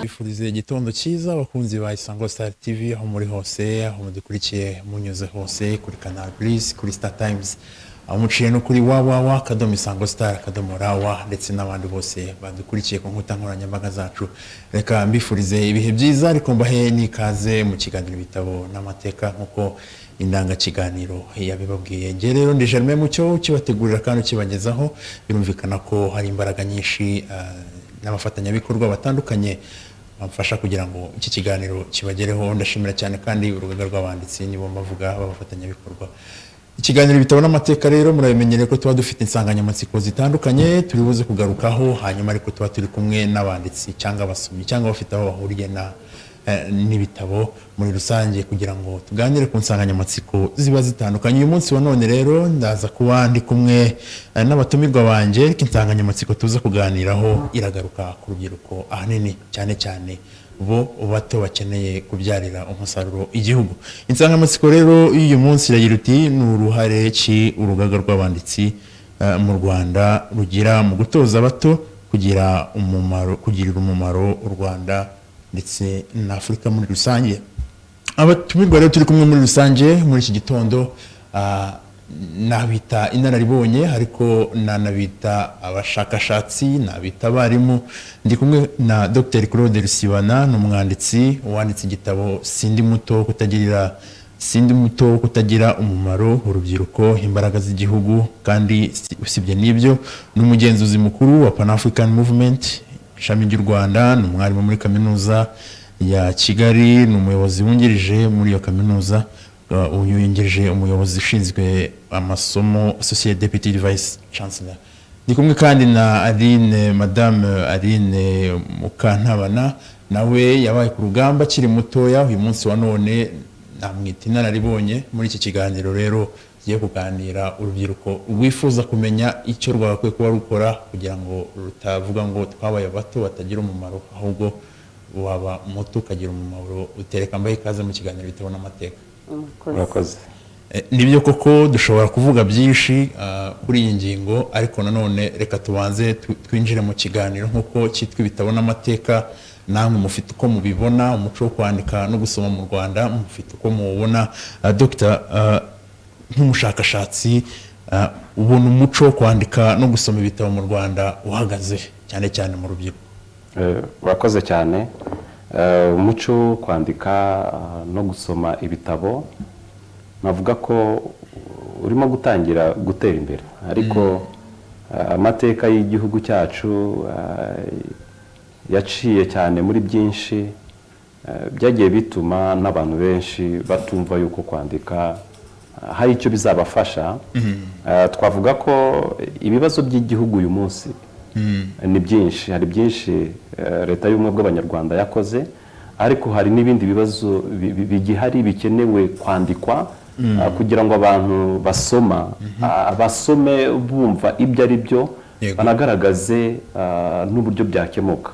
Bifurize igitondo cyiza abakunzi ba Isango Star TV aho muri hose, aho mudukurikiye munyuze hose kuri Canal Plus, kuri Star Times, aho muciye no kuri www.isangostar.rawa ndetse n'abandi bose badukurikiye ku nkuta nkoranyambaga zacu. Reka mbifurize ibihe byiza ariko mbahe n'ikaze mu kiganiro bitabo n'amateka nkuko indanga kiganiro yabibabwiye. Nge rero ndi Germain Mucyo kibategurira kandi kibagezaho. Birumvikana ko hari imbaraga nyinshi n'abafatanyabikorwa batandukanye bamfasha kugira ngo iki kiganiro kibagereho. Ndashimira cyane kandi urugaga rw'abanditsi nibo mbavuga babafatanyabikorwa. Ikiganiro bitabo n'amateka rero murabimenyereye ko tuba dufite insanganyamatsiko zitandukanye turi buze kugarukaho, hanyuma ariko tuba turi kumwe n'abanditsi cyangwa abasomyi cyangwa bafite aho bahuriye n'ibitabo muri rusange kugira ngo tuganire ku nsanganyamatsiko ziba zitandukanye. Uyu munsi wa none rero ndaza kuba ndi kumwe n'abatumirwa banje. Insanganyamatsiko tuza kuganiraho iragaruka ku rubyiruko ahanini cyane cyane bo bato bakeneye kubyarira umusaruro igihugu. Insanganyamatsiko rero uyu munsi iragira uti ni uruhare ki urugaga rw'abanditsi mu Rwanda rugira mu gutoza abato kugirira umumaro u Rwanda ndetse na Afurika muri rusange. Abatumirwa rero turi kumwe muri rusange muri iki gitondo nabita inararibonye ariko nanabita abashakashatsi, nabita abarimu. Ndi kumwe na Dr Claude Rusibana, n'umwanditsi wanditse igitabo Sindi muto kutagira umumaro urubyiruko imbaraga z'igihugu, kandi usibye n'ibyo n'umugenzuzi mukuru wa Pan African Movement ishami ry'u Rwanda, n'umwarimu muri kaminuza ya Kigali, n'umuyobozi wungirije muri iyo kaminuza, uyungirije umuyobozi ushinzwe amasomo Associate Deputy Vice Chancellor. Ndi kumwe kandi na Madame Aline Mukantabana, nawe yabaye ku rugamba akiri mutoya. Uyu munsi wa none namwita inararibonye. Muri iki kiganiro rero tugiye kuganira urubyiruko rwifuza kumenya icyo rwakwiye kuba rukora kugira ngo rutavuga ngo twabaye bato batagira umumaro, ahubwo waba muto ukagira umumaro. Utereka mbaye ikaze mu kiganiro bitabo n'amateka. Murakoze. Nibyo koko dushobora kuvuga byinshi kuri iyi ngingo, ariko nanone reka tubanze twinjire mu kiganiro nkuko cyitwa ibitabo n'amateka. Namwe mufite uko mubibona umuco wo kwandika no gusoma mu Rwanda, mufite uko mubona. Dr nk'umushakashatsi ubona umuco wo kwandika no gusoma ibitabo mu Rwanda uhagaze cyane cyane mu rubyiruko? Murakoze cyane. Umuco wo kwandika no gusoma ibitabo navuga ko urimo gutangira gutera imbere, ariko amateka y'igihugu cyacu yaciye cyane muri byinshi byagiye bituma n'abantu benshi batumva yuko kwandika hari icyo bizabafasha. Twavuga ko ibibazo by'igihugu uyu munsi ni byinshi, hari byinshi leta y'ubumwe bw'abanyarwanda yakoze, ariko hari n'ibindi bibazo bigihari bikenewe kwandikwa kugira ngo abantu basome bumva ibyo ari byo, banagaragaze n'uburyo byakemuka.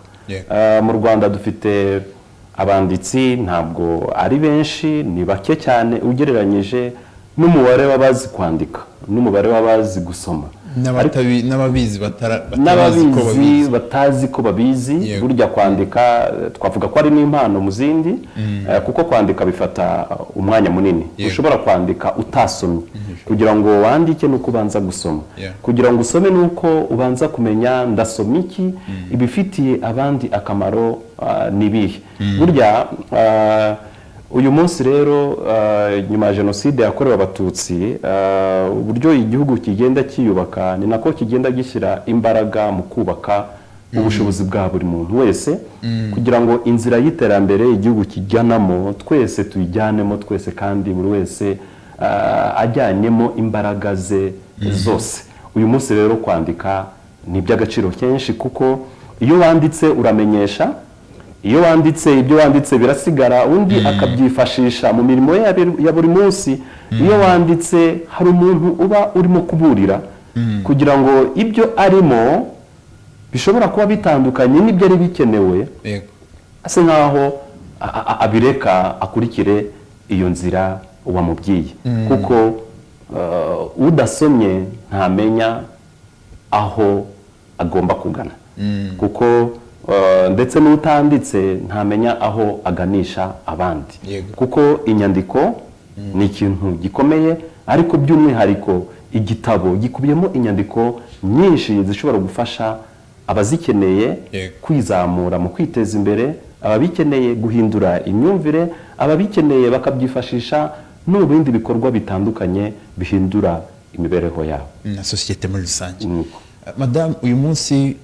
Mu Rwanda dufite abanditsi ntabwo ari benshi, ni bake cyane ugereranyije n'umubare w'abazi kwandika n'umubare w'abazi gusoma. N'ababizi batazi ko babizi. Burya kwandika twavuga ko ari n'impano mu zindi, kuko kwandika bifata umwanya munini. Ushobora kwandika utasomye. Kugira ngo wandike nuko ubanza gusoma. Kugira ngo usome nuko ubanza kumenya ndasoma iki, ibifitiye abandi akamaro nibihe. Burya uyu munsi rero nyuma ya jenoside yakorewe abatutsi, uburyo igihugu kigenda kiyubaka ni nako kigenda gishyira imbaraga mu kubaka ubushobozi bwa buri muntu wese, kugira ngo inzira y'iterambere igihugu kijyanamo twese tuyijyanemo twese, kandi buri wese ajyanyemo imbaraga ze zose. Uyu munsi rero kwandika ni iby'agaciro kenshi, kuko iyo wanditse uramenyesha, iyo wanditse ibyo wanditse birasigara undi akabyifashisha mu mirimo ya buri munsi. Iyo wanditse hari umuntu uba urimo kuburira kugira ngo ibyo arimo bishobora kuba bitandukanye n'ibyo ari bikenewe, ase nkaho abireka akurikire iyo nzira wamubwiye, kuko udasomye ntamenya aho agomba kugana, kuko ndetse n'utanditse ntamenya aho aganisha abandi kuko inyandiko ni ikintu gikomeye ariko by'umwihariko igitabo gikubiyemo inyandiko nyinshi zishobora gufasha abazikeneye kwizamura mu kwiteza imbere, ababikeneye guhindura imyumvire, ababikeneye bakabyifashisha no mu bindi bikorwa bitandukanye bihindura imibereho yabo na societe muri rusange. Madame, uyu munsi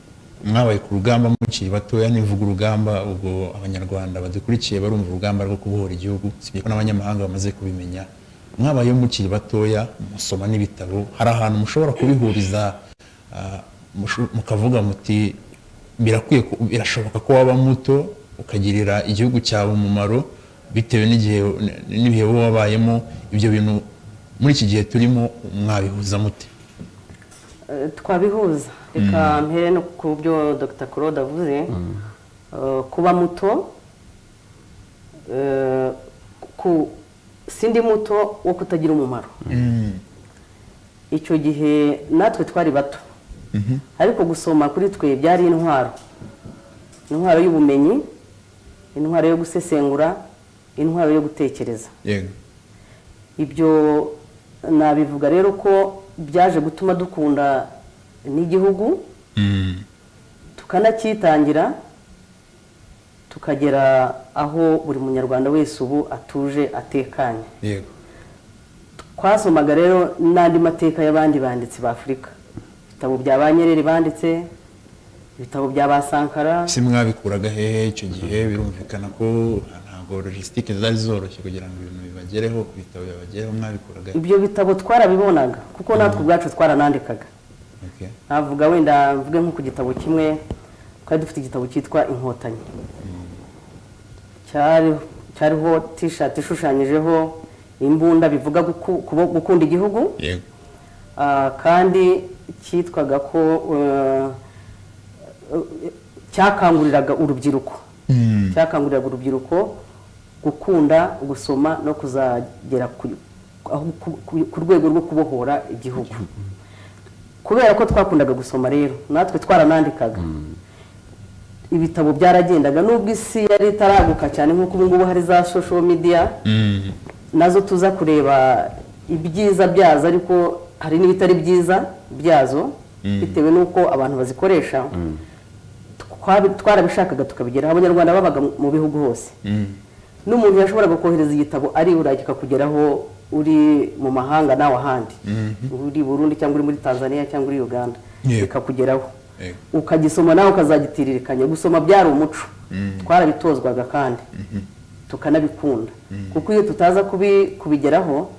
mwabaye ku rugamba mukiri batoya, nivuga urugamba ubwo abanyarwanda badukurikiye barumva urugamba rwo kubohora igihugu, sibyo ko n'abanyamahanga bamaze kubimenya. Mwabaye mukiri batoya musoma n'ibitabo, hari ahantu mushobora kubihuriza mukavuga muti birakwiye, birashoboka ko waba muto ukagirira igihugu cyawe umumaro bitewe n'ibihe wowe wabayemo. Ibyo bintu muri iki gihe turimo mwabihuza mute? Twabihuza, reka mpere no ku byo Dr. Claude avuze. Kuba muto, sindi muto wo kutagira umumaro. Icyo gihe natwe twari bato, ariko gusoma kuri twe byari intwaro y'ubumenyi, intwaro yo gusesengura, intwaro yo gutekereza. Ibyo nabivuga rero ko byaje gutuma dukunda n'igihugu, tukanakitangira, tukagera aho buri munyarwanda wese ubu atuje atekanye. Twasomaga rero n'andi mateka y'abandi banditsi ba Afurika, ibitabo bya ba Nyerere banditse, ibitabo bya ba Sankara. Si mwabikuraga hehe icyo gihe? Birumvikana ko ntabwo logistique zari zoroshye kugira ngo ibintu bibagereho, ibitabo bibagereho, mwabikuraga hehe? Ibyo bitabo twarabibonaga kuko natwe ubwacu twaranandikaga. Navuga wenda mvuge nko ku gitabo kimwe, twari dufite igitabo cyitwa Inkotanyi, cyariho t-shirt ishushanyijeho imbunda, bivuga gukunda igihugu, kandi cyitwaga ko cyakanguriraga urubyiruko gukunda, gusoma no kuzagera ku rwego rwo kubohora igihugu. Kubera ko twakundaga gusoma rero natwe twaranandikaga. Ibitabo byaragendaga, nubwo isi yari itaraguka cyane nk'uko ubu ngubu hari za social media, nazo tuza kureba ibyiza byazo, ariko hari n'ibitari byiza byazo bitewe n'uko abantu bazikoresha. Twarabishakaga tukabigeraho. Abanyarwanda babaga mu bihugu hose, n'umuntu yashoboraga kohereza igitabo ari Burayi kikakugeraho uri mu mahanga nawe ahandi, uri Burundi cyangwa uri muri Tanzania cyangwa uri Uganda, bikakugeraho ukagisoma nawe ukazagitiririkanya. Gusoma byari umuco, twarabitozwaga kandi tukanabikunda, kuko iyo tutaza kubigeraho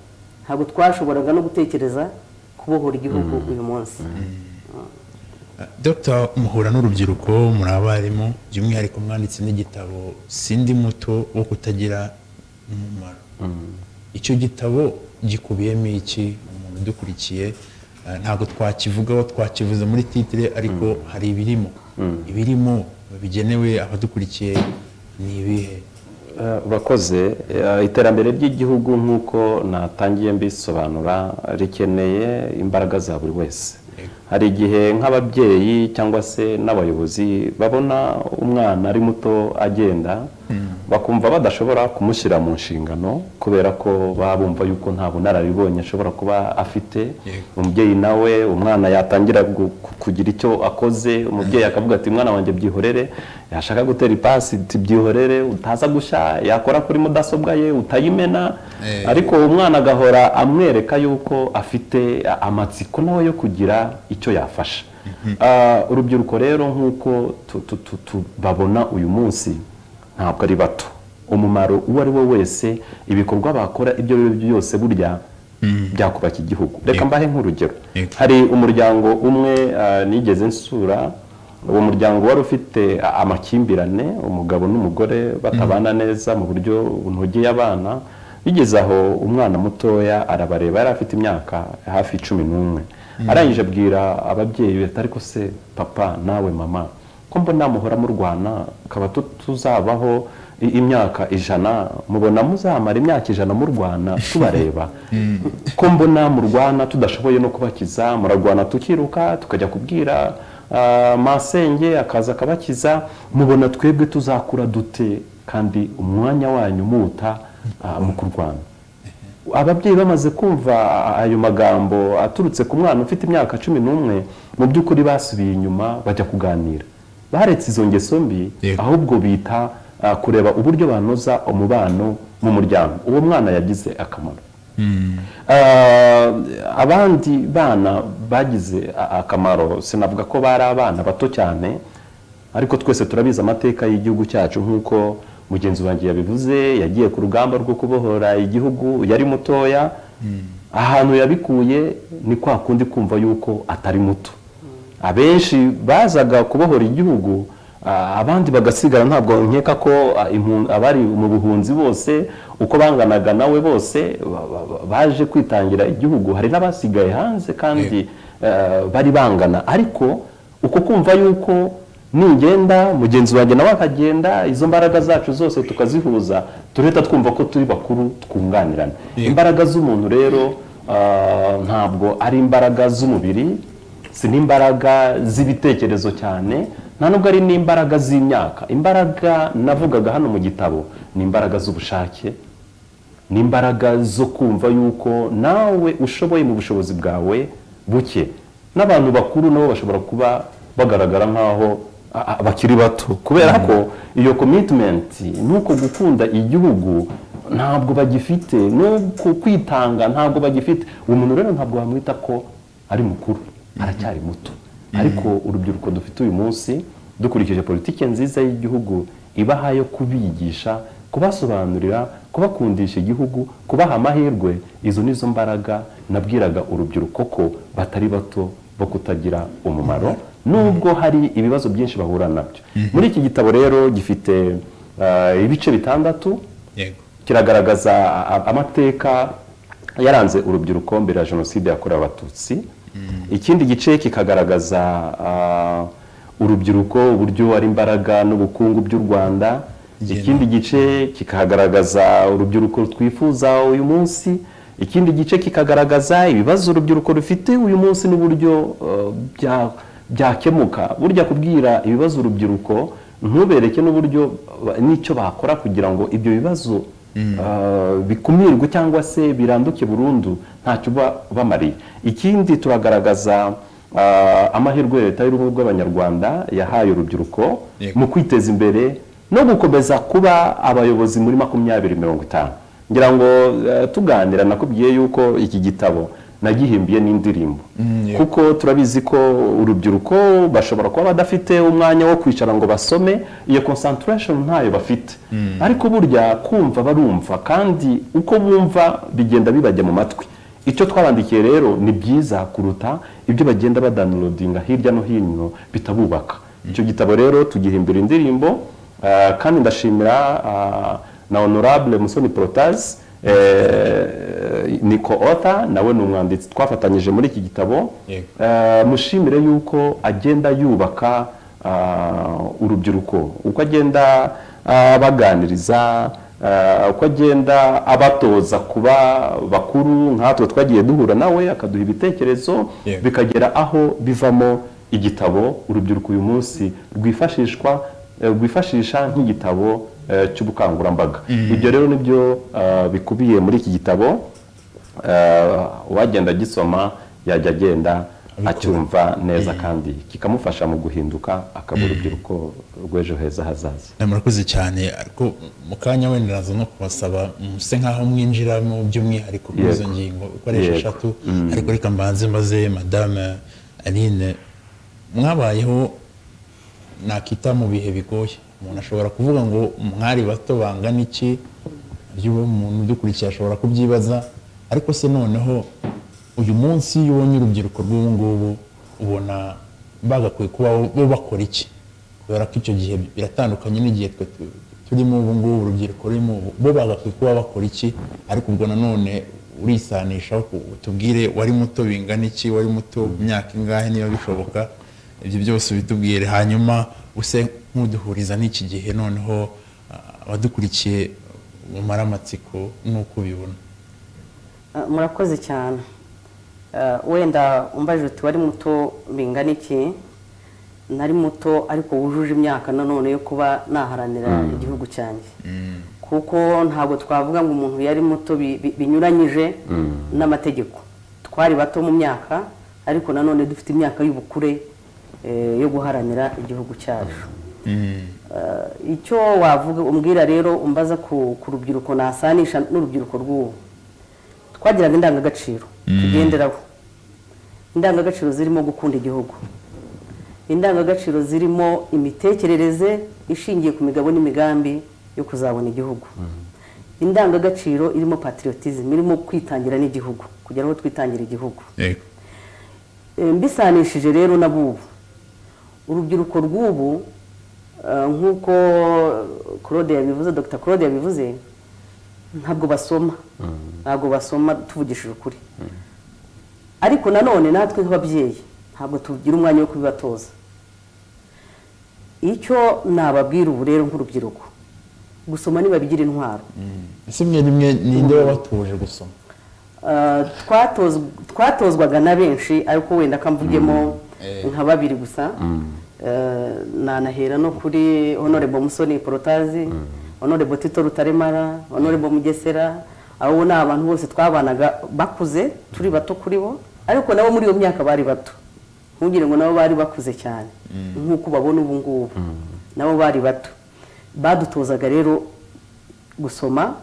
ntabwo twashoboraga no gutekereza kubohora igihugu uyu munsi. Dr. muhura n'urubyiruko, muri abarimu, by'umwihariko mwanditse n'igitabo Sindi muto wo kutagira umumaro. Icyo gitabo gikubiyemo iki? Umuntu udukurikiye ntabwo twakivugaho, twakivuze muri titre, ariko hari ibirimo bigenewe abadukurikiye ni ibihe? Urakoze. Iterambere ry'igihugu nk'uko natangiye mbisobanura rikeneye imbaraga za buri wese. Hari igihe nk'ababyeyi cyangwa se n'abayobozi babona umwana ari muto agenda, bakumva badashobora kumushyira mu nshingano kubera ko baba bumva yuko nta bunararibonye ashobora kuba afite. Umubyeyi nawe, umwana yatangira kugira icyo akoze, umubyeyi akavuga ati mwana wanjye byihorere, yashaka gutera ipasi byihorere, utaza gushya, yakora kuri mudasobwa ye utayimena, ariko umwana agahora amwereka yuko afite amatsiko nawe yo kugira icyo yafasha. Urubyiruko rero nk'uko babona uyu munsi ntabwo ari bato. Umumaro uwo ari we wese, ibikorwa bakora ibyo byose burya byakubaka igihugu. Reka mbahe nk'urugero. Hari umuryango umwe nigeze nsura. Uwo muryango wari ufite amakimbirane, umugabo n'umugore batabana neza mu buryo bunogeye abana. Bigeze aho umwana mutoya arabareba, yari afite imyaka hafi 11. Arangije abwira ababyeyi be, ariko se papa nawe mama, ko mbona muhora mu Rwanda, ukaba tuzabaho imyaka 100, mubona muzamara imyaka 100 mu Rwanda tubareba? Ko mbona mu Rwanda tudashoboye no kubakiza, murarwana tukiruka tukajya kubwira masenge akaza akabakiza mubona twebwe tuzakura dute kandi umwanya wanyu muta mu kurwana. Ababyeyi bamaze kumva ayo magambo aturutse ku mwana ufite imyaka 11 mu by'ukuri basubiye inyuma bajya kuganira, baretse izo ngeso mbi ahubwo bita kureba uburyo banoza umubano mu muryango. Uwo mwana yagize akamaro. Abandi bana bagize akamaro sinavuga ko bari abana bato cyane, ariko twese turabiza amateka y'igihugu cyacu nk'uko mugenzi wanjye yabivuze. Yagiye ku rugamba rwo kubohora igihugu yari mutoya, ahantu yabikuye ni kwa kundi kumva yuko atari muto. Abenshi bazaga kubohora igihugu, abandi bagasigara. Ntabwo nkeka ko abari mu buhunzi bose uko banganaga nawe bose baje kwitangira igihugu, hari n'abasigaye hanze kandi bari bangana. Ariko uko kumva yuko ningenda mugenzi wanjye nawe akagenda, izo mbaraga zacu zose tukazihuza, tureta twumva ko turi bakuru twunganirana. Imbaraga z'umuntu rero ntabwo ari imbaraga z'umubiri, si n'imbaraga z'ibitekerezo cyane, nta nubwo ari n'imbaraga z'imyaka. Imbaraga navugaga hano mu gitabo ni imbaraga z'ubushake, ni imbaraga zo kumva yuko nawe ushoboye mu bushobozi bwawe buke. N'abantu bakuru nabo bashobora kuba bagaragara nk'aho bakiri bato, kubera ko iyo commitment nuko gukunda igihugu ntabwo bagifite, nuko kwitanga ntabwo bagifite. Uwo muntu rero ntabwo bamwita ko ari mukuru, aracyari muto. Ariko urubyiruko dufite uyu munsi, dukurikije politike nziza y'igihugu ibaha yo kubigisha, kubasobanurira, kubakundisha igihugu, kubaha amahirwe, izo nizo mbaraga nabwiraga urubyiruko ko batari bato bo kutagira umumaro, nubwo hari ibibazo byinshi bahura nabyo. Muri iki gitabo rero gifite ibice 6, kiragaragaza amateka yaranze urubyiruko mbere ya Jenoside yakorewe Abatutsi. Ikindi gice kikagaragaza urubyiruko uburyo ari imbaraga n'ubukungu by'u Rwanda. Ikindi gice kikagaragaza urubyiruko twifuza uyu munsi. Ikindi gice kikagaragaza ibibazo urubyiruko rufite uyu munsi n'uburyo byakemuka. Burya kubwira ibibazo urubyiruko ntubereke n'uburyo n'icyo bakora kugira ngo ibyo bibazo bikumirwe cyangwa se biranduke burundu, ntacyo bamariye. Ikindi turagaragaza amahirwe leta y'ubumwe bw'Abanyarwanda yahaye urubyiruko mu kwiteza imbere no gukomeza kuba abayobozi muri 2050. Ngira ngo tuganira nakubwiye yuko iki gitabo nagihimbiye n'indirimbo, kuko turabizi ko urubyiruko bashobora kuba badafite umwanya wo kwicara ngo basome, iyo concentration ntayo bafite. Ariko burya kumva barumva, kandi uko bumva bigenda bibajya mu matwi. Icyo twabandikiye rero ni byiza kuruta ibyo bagenda badownloadinga hirya no hino bitabubaka. Icyo gitabo rero tugihimbira indirimbo, kandi ndashimira na Honorable Musoni Protase ni co-author, nawe ni umwanditsi twafatanyije muri iki gitabo. Mushimire yuko agenda yubaka urubyiruko, uko agenda baganiriza, uko agenda abatoza kuba bakuru. Nkatwe twagiye duhura nawe akaduha ibitekerezo bikagera aho bivamo igitabo urubyiruko uyu munsi rwifashisha nk'igitabo cy'ubukangurambaga. Ibyo rero nibyo bikubiye muri iki gitabo. Uwagenda gisoma yajya agenda acyumva neza, kandi kikamufasha mu guhinduka akaba urubyiruko rw'ejo heza hazaza. Murakoze cyane. Ariko mu kanya wenda nazo no kubasaba muse nkaho mwinjira mu by'umwihariko kuri izo ngingo ukoresha 3. Ariko reka mbanze maze Madame Aline, mwabayeho nakita mu bihe bigoye. Umuntu ashobora kuvuga ngo mwari bato bangana iki, umuntu udukurikiye ashobora kubyibaza. Ariko se noneho uyu munsi ubonye urubyiruko rw'ubu ngubu ubona bagakwiye kuba bo bakora iki? Kubera ko icyo gihe biratandukanye n'igihe twe turimo ubu ngubu. Urubyiruko rurimo bo bagakwiye kuba bakora iki? Ariko ubwo nanone urisanisha tubwire wari muto bingana iki, wari muto myaka ingahe niba bishoboka, ibyo byose bitubwire, hanyuma use nk'uduhuriza n'iki gihe noneho abadukurikiye mu maramatsiko n'uko ubibona. Murakoze cyane. Wenda umbaje uti wari muto bingana iki, nari muto ariko wujuje imyaka nanone yo kuba naharanira igihugu cyanjye kuko ntabwo twavuga ngo umuntu yari muto binyuranyije n'amategeko. Twari bato mu myaka ariko nanone dufite imyaka y'ubukure yo guharanira igihugu cyacu. Icyo wavuga umbwira rero umbaza ku rubyiruko nasanisha n'urubyiruko rw'ubu, twagiraga indangagaciro tugenderaho, indangagaciro zirimo gukunda igihugu, indangagaciro zirimo imitekerereze ishingiye ku migabo n'imigambi yo kuzabona igihugu, indangagaciro irimo patriotism, irimo kwitangira n'igihugu, kugera aho twitangira igihugu. Mbisanishije rero nabubu urubyiruko rw'ubu nk'uko Claude yabivuze, Dr. Claude yabivuze, ntabwo basoma tuvugishije ukuri. Ariko nanone natwe nk'ababyeyi ntabwo tugira umwanya wo kubibatoza. Icyo nababwira ubu rero nk'urubyiruko, gusoma nibabigira intwaro. Ese rimwe ninde wabatuje gusoma? Twatozwaga na benshi ariko wenda kamvugemo nka babiri gusa. Nanahera no kuri Honorable Musoni Protazi, Honorable Tito Rutaremara, Honorable Mugesera. Abo ni abantu bose twabanaga bakuze turi bato kuri bo, ariko nabo muri iyo myaka bari bato. Ntugire ngo nabo bari bakuze cyane nk'uko babona ubu ngubu. Nabo bari bato, badutozaga rero gusoma,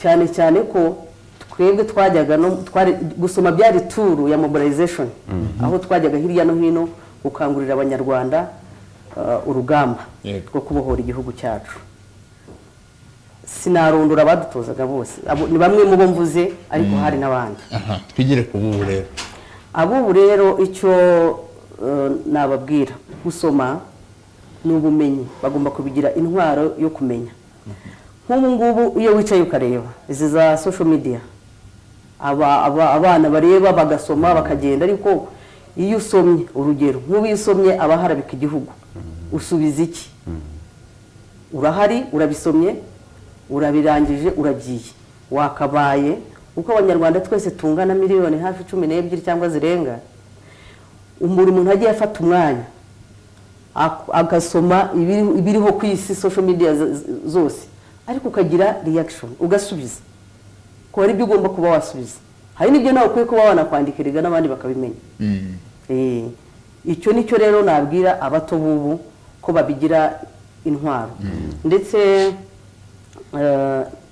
cyane cyane ko twebwe twajyaga gusoma byari turu ya mobilization, aho twajyaga hirya no hino gukangurira abanyarwanda urugamba rwo kubohora igihugu cyacu. Sinarondora abadutozaga bose, ni bamwe mu bo mvuze ariko hari n'abandi. Twigire ku bubu rero. Abubu rero icyo nababwira, gusoma ni ubumenyi, bagomba kubigira intwaro yo kumenya. Nk'ubu ngubu iyo wicaye ukareba izi za social media, abana bareba bagasoma bakagenda, ariko iyo usomye, urugero nk'ubu iyo usomye abaharabika igihugu, usubiza iki? Urahari, urabisomye, urabirangije, uragiye. Wakabaye uko abanyarwanda twese tungana miliyoni hafi 12 cyangwa zirenga, umuntu agiye afata umwanya agasoma ibiriho ku isi social media zose, ariko ukagira reaction, ugasubiza ko hari ibyo ugomba kuba wasubiza, hari n'ibyo nawe ukwiye kuba wanakwandikiriga n'abandi bakabimenya. Icyo nicyo rero nabwira abato bubu ko babigira intwaro. Ndetse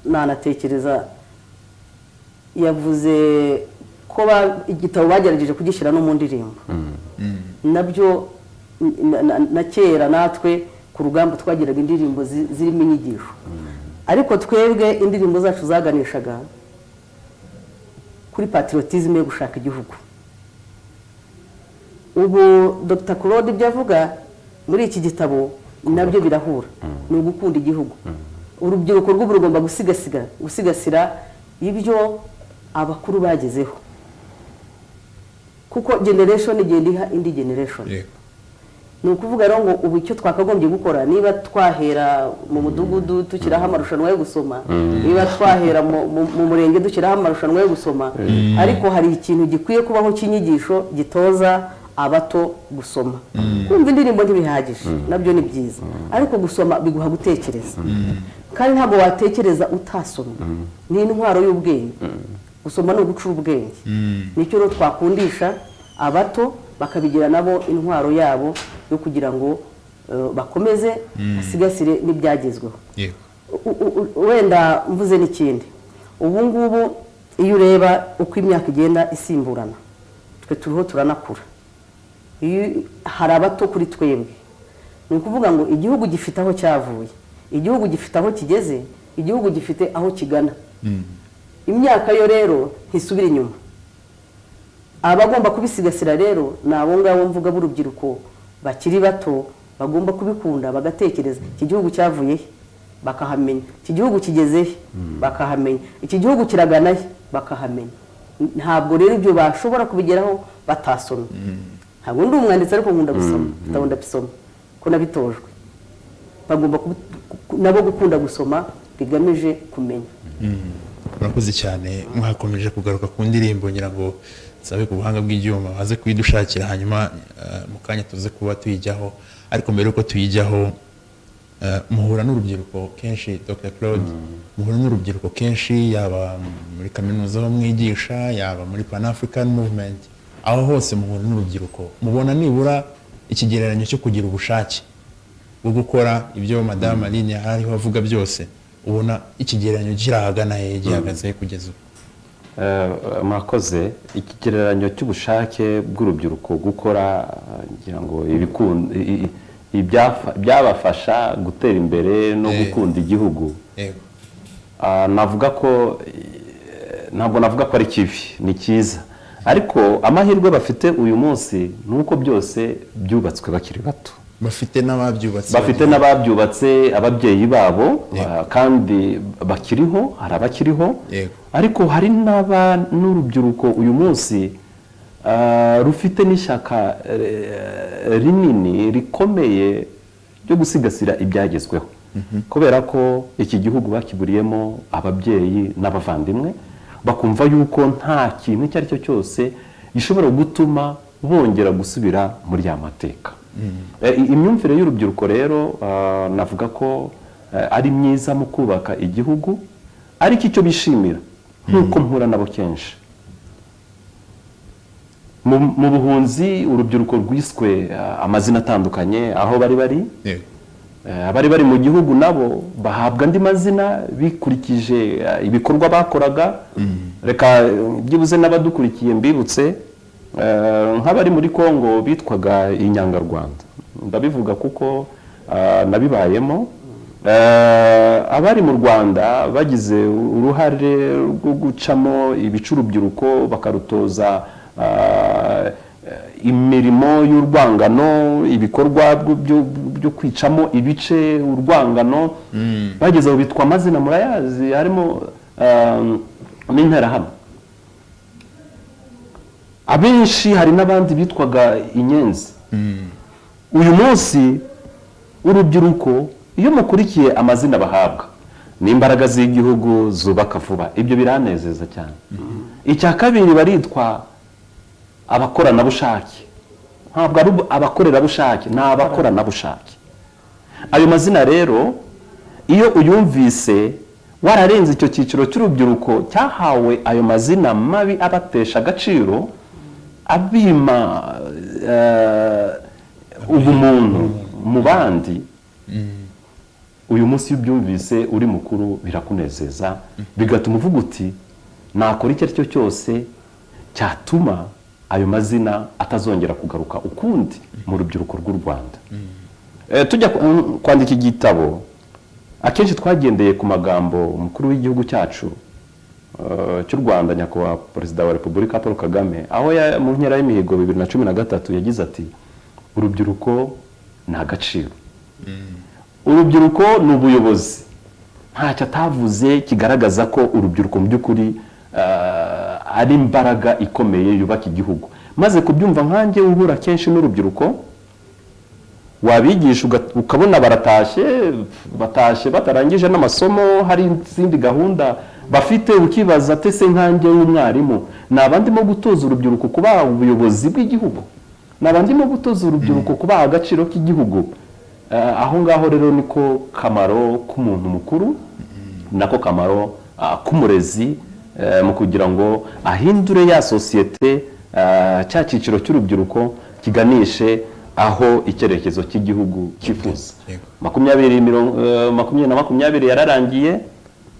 nanatekereza, yavuze ko igitabo bagerageje kugishyira no mu ndirimbo. Nabyo na kera natwe ku rugamba twagiraga indirimbo zirimo inyigisho, ariko twebwe indirimbo zacu zaganishaga kuri patriotism yo gushaka igihugu. Ubu Dr. Claude ibyo avuga muri iki gitabo nabyo birahura, ni ugukunda igihugu. Urubyiruko rw'ubu rugomba gusigasira ibyo abakuru bagezeho, kuko generation igenda iha indi generation. Ni ukuvuga rero ngo ubu icyo twakagombye gukora, niba twahera mu mudugudu dushyiraho amarushanwa yo gusoma, niba twahera mu murenge dushyiraho amarushanwa yo gusoma, ariko hari ikintu gikwiye kubaho cy'inyigisho gitoza abato gusoma. Kumva indirimbo ntibihagije, nabyo ni byiza, ariko gusoma biguha gutekereza, kandi ntabwo watekereza utasomye. Ni intwaro y'ubwenge, gusoma no gucura ubwenge. Nicyo rero twakundisha abato, bakabigira nabo intwaro yabo yo kugira ngo bakomeze basigasire n'ibyagezweho. Wenda mvuze n'ikindi, ubu ngubu iyo ureba uko imyaka igenda isimburana, twe turiho turanakura. Hari abato kuri twebwe, ni ukuvuga ngo igihugu gifite aho cyavuye, igihugu gifite aho kigeze, igihugu gifite aho kigana. Imyaka yo rero ntisubira inyuma. Abagomba kubisigasira rero ni abo ngabo mvuga b'urubyiruko bakiri bato, bagomba kubikunda, bagatekereza iki gihugu cyavuye he, bakahamenya, iki gihugu kigeze he, bakahamenya, iki gihugu kiragana he, bakahamenya. Ntabwo rero ibyo bashobora kubigeraho batasomye. Ntabwo ndi umwanditsi ariko nkunda gusoma, ndabona bisoma ko nabitojwe. Bagomba nabo gukunda gusoma bigamije kumenya. Murakoze cyane, mwakomeje kugaruka ku ndirimbo ngira ngo sabe ku buhanga bw'ibyuma baze kuyidushakira hanyuma mu kanya tuze kuba tuyijyaho ariko mbere yuko tuyijyaho muhura n'urubyiruko kenshi Dr Claude muhura n'urubyiruko kenshi yaba muri kaminuza aho mwigisha yaba muri Pan African Movement aho hose muhura n'urubyiruko mubona nibura ikigereranyo cyo kugira ubushake bwo gukora ibyo Madame Aline hariho avuga byose ubona ikigereranyo kirahagana he gihagaze kugeza ubu mwakoze ikigereranyo cy'ubushake bw'urubyiruko gukora ngira ngo byabafasha gutera imbere no gukunda igihugu navuga ko ntabwo navuga ko ari kibi ni cyiza ariko amahirwe bafite uyu munsi nuko byose byubatswe bakiri bato bafite n'ababyubatse ababyeyi babo kandi bakiriho hari abakiriho ariko hari n'urubyiruko uyu munsi rufite n'ishyaka rinini rikomeye ryo gusigasira ibyagezweho kubera ko iki gihugu bakiburiyemo ababyeyi n'abavandimwe bakumva yuko nta kintu icyo ari cyo cyose gishobora gutuma bongera gusubira muri ya mateka imyumvire y'urubyiruko rero navuga ko ari myiza mu kubaka igihugu ariko icyo bishimira nk'uko mpura nabo kenshi mu buhunzi urubyiruko rwiswe amazina atandukanye aho bari bari mu gihugu nabo bahabwa andi mazina bikurikije ibikorwa bakoraga reka byibuze n'abadukurikiye mbibutse nk'abari muri Kongo bitwaga Inyangarwanda ndabivuga kuko nabibayemo abari mu Rwanda bagize uruhare rwo gucamo ibicurubyiruko bakarutoza imirimo y'urwangano ibikorwa byo kwicamo ibice urwangano bageze aho bitwa amazina murayazi harimo n'interahamwe abenshi hari n'abandi bitwaga inyenzi uyu munsi urubyiruko iyo mukurikiye amazina bahabwa n'imbaraga z'igihugu zubaka vuba ibyo biranezeza cyane icya kabiri baritwa abakoranabushake ntabwo ari abakorerabushake ni abakoranabushake ayo mazina rero iyo uyumvise wararenze icyo cyiciro cy'urubyiruko cyahawe ayo mazina mabi abatesha agaciro abima ubumuntu mu bandi uyu munsi iyo ubyumvise uri mukuru birakunezeza bigatuma uvuga uti nakora icyo ari cyo cyose cyatuma ayo mazina atazongera kugaruka ukundi mu rubyiruko rw'u Rwanda tujya kwandika igitabo akenshi twagendeye ku magambo umukuru w'igihugu cyacu cy'u Rwanda nyakubahwa perezida wa Repubulika Paul Kagame aho mu nkera y'imihigo 2013 yagize ati urubyiruko ni agaciro urubyiruko ni ubuyobozi ntacyo atavuze kigaragaza ko urubyiruko mu by'ukuri ari imbaraga ikomeye yubaka igihugu maze kubyumva nkanjye uhura kenshi n'urubyiruko wabigisha ukabona batashye batarangije n'amasomo hari izindi gahunda bafite ukibaza ate se nkanjye w'umwarimu nabandimo gutoza urubyiruko kubaha ubuyobozi bw'igihugu nabandimo gutoza urubyiruko kubaha agaciro k'igihugu aho ngaho rero niko kamaro k'umuntu mukuru nako kamaro k'umurezi mu kugira ngo ahindure ya sosiyete cya cyiciro cy'urubyiruko kiganishe aho icyerekezo cy'igihugu cyifuza 2020 yararangiye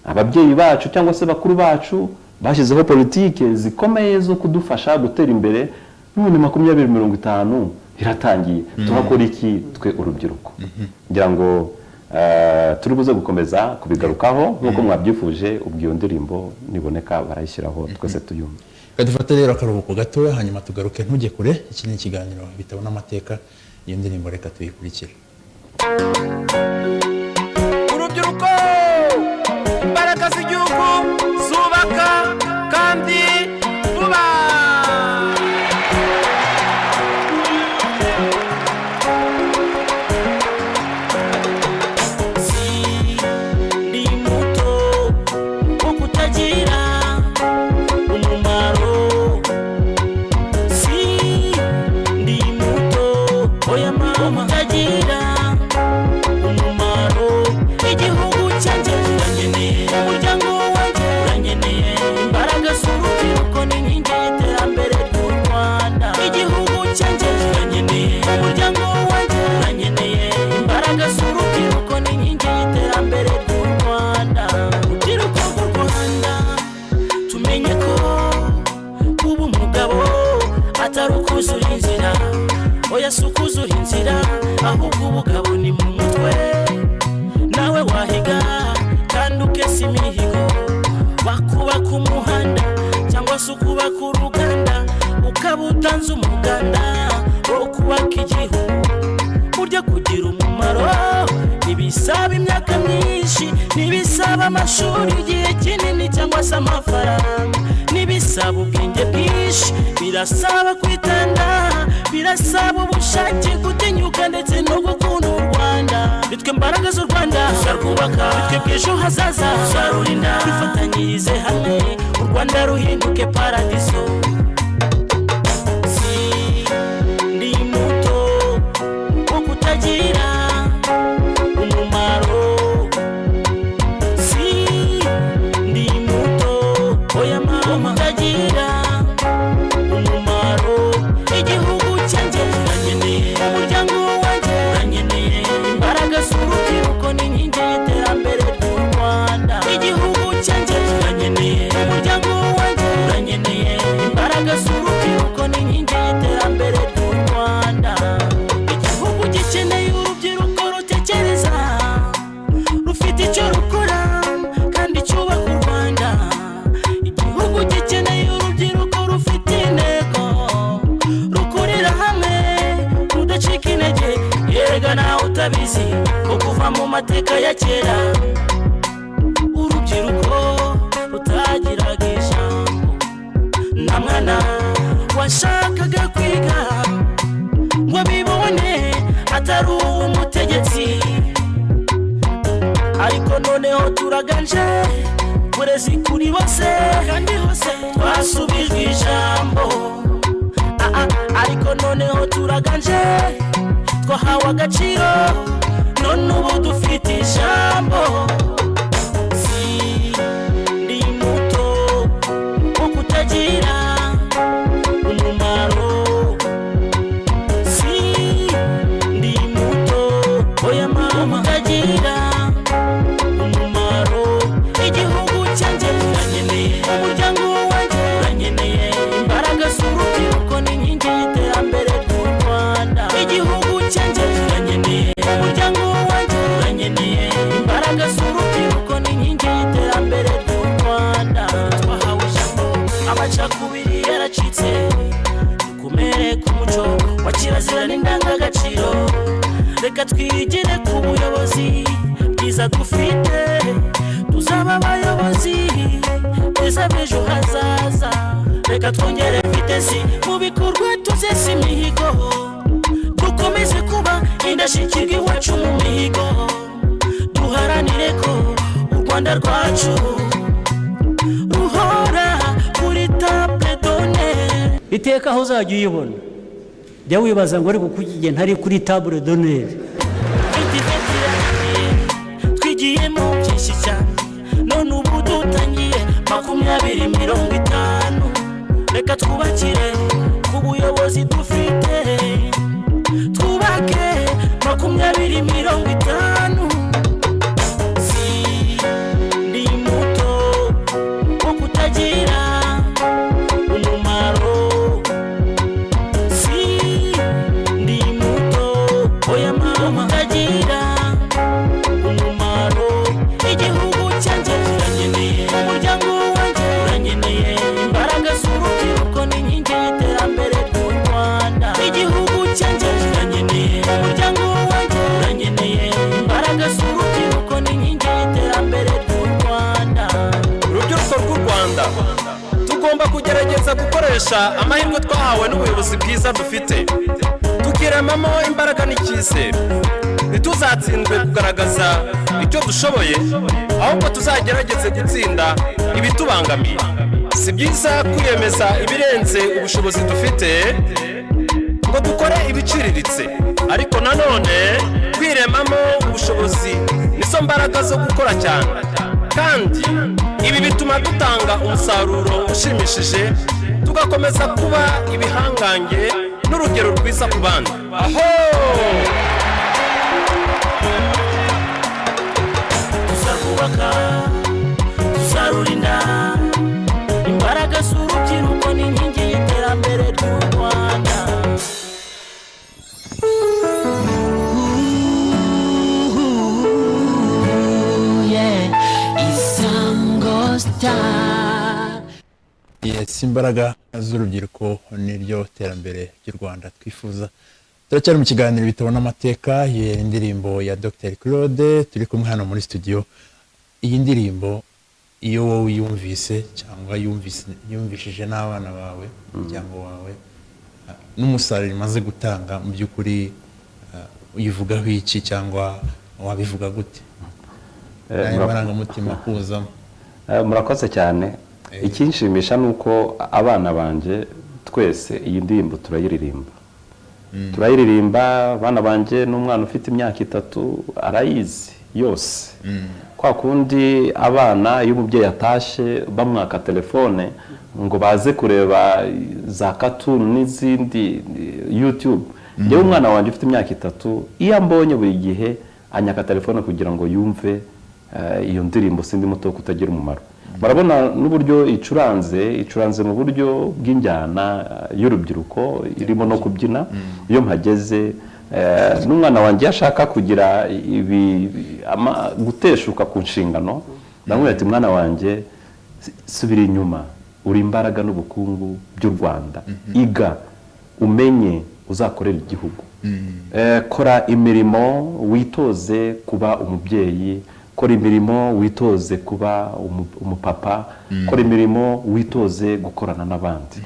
ababyeyi bacu cyangwa se bakuru bacu bashyizeho politike zikomeye zo kudufasha gutera imbere none 2050 iratangiye turakora iki twe urubyiruko ngira ngo turi buze gukomeza kubigarukaho nk'uko mwabyifuje ubwiyo ndirimbo niboneka barayishyiraho twese tuyumve dufate rero akaruhuko gatoya hanyuma tugaruke ntujye kure iki ni ikiganiro bitabo n'amateka iyo ndirimbo reka tuyikurikire urubyiruko imbaraga z'igihugu zubaka kandi vuba utagira umumaro. Igihugu cyanjye uranyeneye, umuryango wanjye uranyeneye, imbaraga z'urubyiruko ni inkingi y'iterambere ry'u Rwanda. Igihugu cyanjye uranyeneye, umuryango wanjye uranyeneye, imbaraga z'urubyiruko ni inkingi y'iterambere ry'u Rwanda. Urubyiruko rw'u Rwanda tumenye ko kuba umugabo atari ukuzura inzira, oya si ukuzura inzira, ahubwo ubugabo ni mu mutwe. Nawe wahiga kandi ukesa imihigo, wakubaka umuhanda cyangwa se ukubaka uruganda, ukaba utanze umuganda wo kubaka igihugu. Burya kugira umumaro ntibisaba imyaka myinshi, ntibisaba amashuri igihe kinini cyangwa se amafaranga, ntibisaba ubwenge bwinshi, birasaba kwitanga, birasaba ubushake, gutinyuka ndetse no gukunda u Rwanda. Bitwe mbaraga z'u Rwanda tuzarwubaka, bitwe bw'ejo hazaza tuzarurinda, twifatanyirize hamwe u Rwanda ruhinduke paradiso. Ndi muto wo kutagira umumaro, ndi muto oya mama kutagira umumaro. Igihugu cyanjye uranyeneye, umuryango wanjye uranyeneye, imbaraga z'urubyiruko ni inkingi y'iterambere ry'u Rwanda. Igihugu cyanjye uranyeneye, umuryango wanjye uranyeneye, imbaraga z'urubyiruko ni inkingi y'iterambere ry'u Rwanda. Igihugu gikeneye urubyiruko rutekereza, rufite icyo rukora kandi cyubaka u Rwanda. Igihugu gikeneye urubyiruko rufite intego, rukorera hamwe rudacika intege. Yega nawe utabizi ko kuva mu mateka ya kera urubyiruko rutagiraga ijambo, nta mwana washakaga kwiga ngo bibone atari uw'umutegetsi. Ariko noneho turaganje burezi kuri bose kandi hose twasubijwe ijambo. Ariko noneho turaganje twahawe agaciro, none ubu dufite ijambo. Ndi muto wo kutagira umumaro, ndi muto oya mama kutagira umumaro. Igihugu cyanjye uranyeneye, umuryango wanjye uranyeneye, imbaraga z'urubyiruko ni inkingi y'iterambere ry'u Rwanda. Igihugu cyanjye uranyeneye, umuryango wanjye uranyeneye, imbaraga z'urubyiruko ni inkingi y'iterambere ry'u Rwanda. Twahawe ijambo, amacakubiri yaracitse, dukomere ku muco wa kirazira n'indangagaciro. Reka twigire ku buyobozi bwiza dufite, tuzaba abayobozi beza b'ejo hazaza. Reka twongere vitesi mu bikorwa, tuzese imihigo, dukomeze kuba indashyikirwa iwacu mu mihigo. Duharanire ko u Rwanda rwacu ruhora kuri table d'honneur. Iteka aho uzajya uyibona jya wibaza ngo ariko kugiye ntari kuri table d'honneur. Twigiyemo byinshi cyane, none ubu dutangiye 2050. Reka twubakire ku buyobozi dufite, twubake 2050. Ndi muto wo kutagira umumaro, ndi muto oya mama kutagira umumaro. Igihugu cyanjye uranyeneye, umuryango wanjye uranyeneye, imbaraga z'urubyiruko ni inkingi y'iterambere ry'u Rwanda. Igihugu cyanjye uranyeneye, umuryango wanjye uranyeneye, imbaraga z'urubyiruko ni inkingi y'iterambere ry'u Rwanda. Urubyiruko rw'u Rwanda tugomba kugerageza gukoresha amahirwe twahawe n'ubuyobozi bwiza dufite, tukiremamo imbaraga n'icyizere. Ntituzatsindwe kugaragaza icyo dushoboye, ahubwo tuzagerageze gutsinda ibitubangamiye. Si byiza kwiyemeza ibirenze ubushobozi dufite ngo dukore iciriritse, ariko nanone kwiremamo ubushobozi nizo mbaraga zo gukora cyane, kandi ibi bituma dutanga umusaruro ushimishije, tugakomeza kuba ibihangange n'urugero rwiza ku bandi. Aho tuzakubaka, tuzarurinda, imbaraga z'urubyiruko ni inkingi y'iterambere ry'u Rwanda. Yes, imbaraga z'urubyiruko niryo terambere ry'u Rwanda twifuza. Turacyari mu kiganiro ibitabo n'amateka, iyi ndirimbo ya Dr Claude turi kumwe hano muri studio. Iyi ndirimbo iyo wowe yumvise cyangwa yumvishije n'abana bawe cyangwa wawe n'umusaruro imaze gutanga, mu by'ukuri uyivugaho iki cyangwa wabivuga gute? Amarangamutima kuzamo. Murakoze cyane. Ikinshimisha nuko abana banje twese iyi ndirimbo turayiririmba. Turayiririmba, abana banje n'umwana ufite imyaka 3 arayizi yose. Kwa kundi abana iyo umubyeyi atashe bamwaka telefone ngo baze kureba za cartoon n'izindi YouTube. Yewe umwana wanje ufite imyaka 3 iyo ambonye buri gihe anyaka telefone kugira ngo yumve iyo ndirimbo Sindi muto kutagira umumaro. Barabona n'uburyo icuranze mu buryo bw'injyana y'urubyiruko irimo no kubyina. Iyo mpageze n'umwana wanjye yashaka kugira guteshuka ku nshingano, ndamubwira ati mwana wanjye subira inyuma, uri imbaraga n'ubukungu by'u Rwanda, iga umenye uzakorera igihugu, kora imirimo witoze kuba umubyeyi, kora imirimo witoze kuba umupapa, kora imirimo witoze gukorana n'abandi.